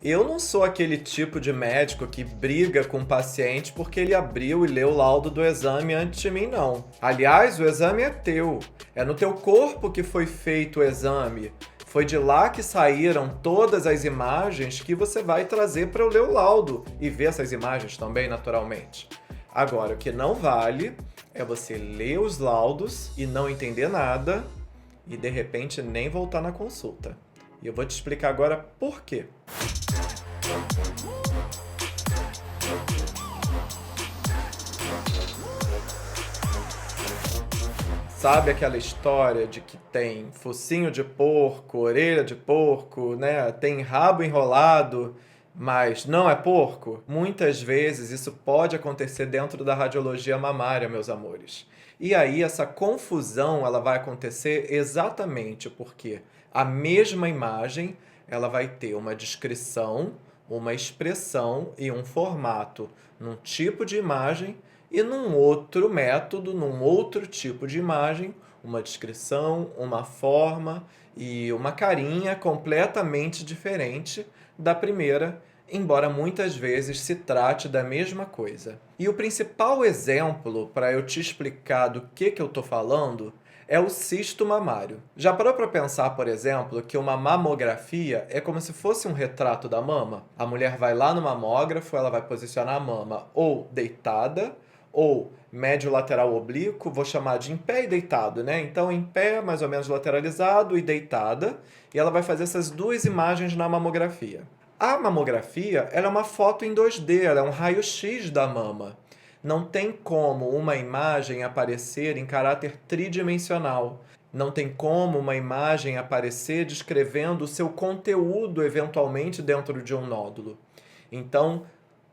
Eu não sou aquele tipo de médico que briga com o paciente porque ele abriu e leu o laudo do exame antes de mim, não. Aliás, o exame é teu. É no teu corpo que foi feito o exame. Foi de lá que saíram todas as imagens que você vai trazer para eu ler o laudo e ver essas imagens também, naturalmente. Agora, o que não vale é você ler os laudos e não entender nada e de repente nem voltar na consulta. E eu vou te explicar agora por quê. Sabe aquela história de que tem focinho de porco, orelha de porco, né? Tem rabo enrolado, mas não é porco? Muitas vezes isso pode acontecer dentro da radiologia mamária, meus amores. E aí essa confusão ela vai acontecer exatamente porque a mesma imagem ela vai ter uma descrição, uma expressão e um formato num tipo de imagem e num outro método, num outro tipo de imagem, uma descrição, uma forma e uma carinha completamente diferente da primeira, embora muitas vezes se trate da mesma coisa. E o principal exemplo para eu te explicar do que eu estou falando é o cisto mamário. Já parou para pensar, por exemplo, que uma mamografia é como se fosse um retrato da mama? A mulher vai lá no mamógrafo, ela vai posicionar a mama ou deitada, ou médio lateral oblíquo, vou chamar de em pé e deitado, né? Então, em pé, mais ou menos lateralizado e deitada, e ela vai fazer essas duas imagens na mamografia. A mamografia, ela é uma foto em 2D, ela é um raio-x da mama. Não tem como uma imagem aparecer em caráter tridimensional. Não tem como uma imagem aparecer descrevendo o seu conteúdo eventualmente dentro de um nódulo. Então,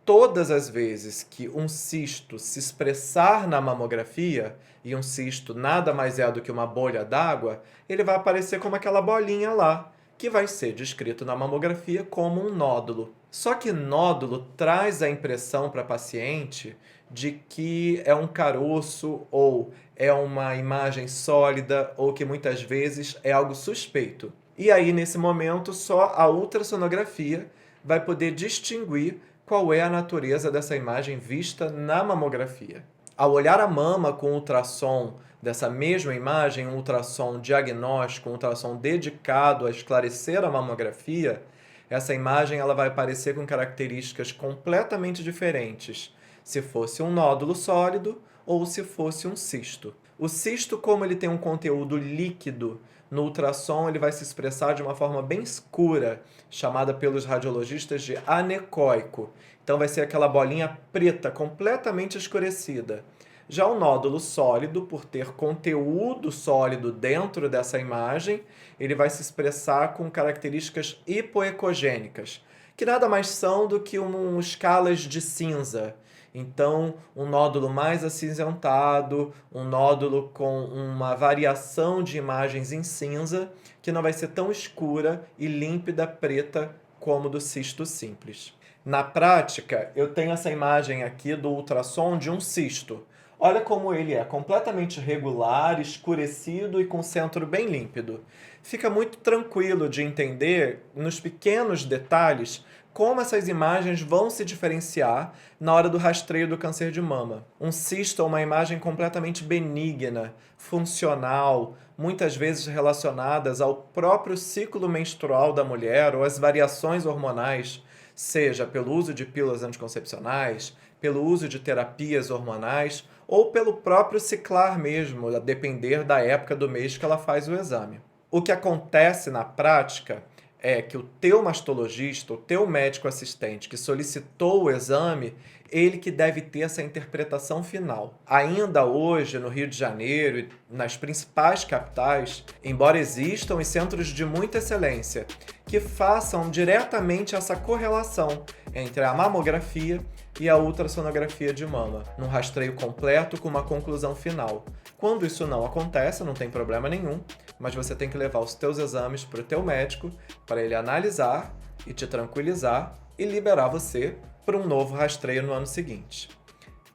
todas as vezes que um cisto se expressar na mamografia, e um cisto nada mais é do que uma bolha d'água, ele vai aparecer como aquela bolinha lá, que vai ser descrito na mamografia como um nódulo. Só que nódulo traz a impressão para a paciente de que é um caroço ou é uma imagem sólida ou que muitas vezes é algo suspeito. E aí, nesse momento, só a ultrassonografia vai poder distinguir qual é a natureza dessa imagem vista na mamografia. Ao olhar a mama com ultrassom dessa mesma imagem, um ultrassom diagnóstico, um ultrassom dedicado a esclarecer a mamografia, essa imagem ela vai aparecer com características completamente diferentes, se fosse um nódulo sólido ou se fosse um cisto. O cisto, como ele tem um conteúdo líquido, no ultrassom ele vai se expressar de uma forma bem escura, chamada pelos radiologistas de anecoico. Então vai ser aquela bolinha preta, completamente escurecida. Já o nódulo sólido, por ter conteúdo sólido dentro dessa imagem, ele vai se expressar com características hipoecogênicas, que nada mais são do que escalas de cinza. Então, um nódulo mais acinzentado, um nódulo com uma variação de imagens em cinza, que não vai ser tão escura e límpida preta como do cisto simples. Na prática, eu tenho essa imagem aqui do ultrassom de um cisto. Olha como ele é completamente regular, escurecido e com centro bem límpido. Fica muito tranquilo de entender, nos pequenos detalhes, como essas imagens vão se diferenciar na hora do rastreio do câncer de mama. Um cisto é uma imagem completamente benigna, funcional, muitas vezes relacionadas ao próprio ciclo menstrual da mulher ou às variações hormonais, seja pelo uso de pílulas anticoncepcionais, pelo uso de terapias hormonais ou pelo próprio ciclar mesmo, a depender da época do mês que ela faz o exame. O que acontece na prática é que o teu mastologista, o teu médico assistente que solicitou o exame, ele que deve ter essa interpretação final. Ainda hoje, no Rio de Janeiro e nas principais capitais, embora existam os centros de muita excelência que façam diretamente essa correlação entre a mamografia e a ultrassonografia de mama, num rastreio completo com uma conclusão final. Quando isso não acontece, não tem problema nenhum, mas você tem que levar os teus exames para o teu médico, para ele analisar e te tranquilizar e liberar você para um novo rastreio no ano seguinte.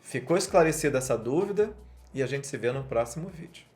Ficou esclarecida essa dúvida e a gente se vê no próximo vídeo.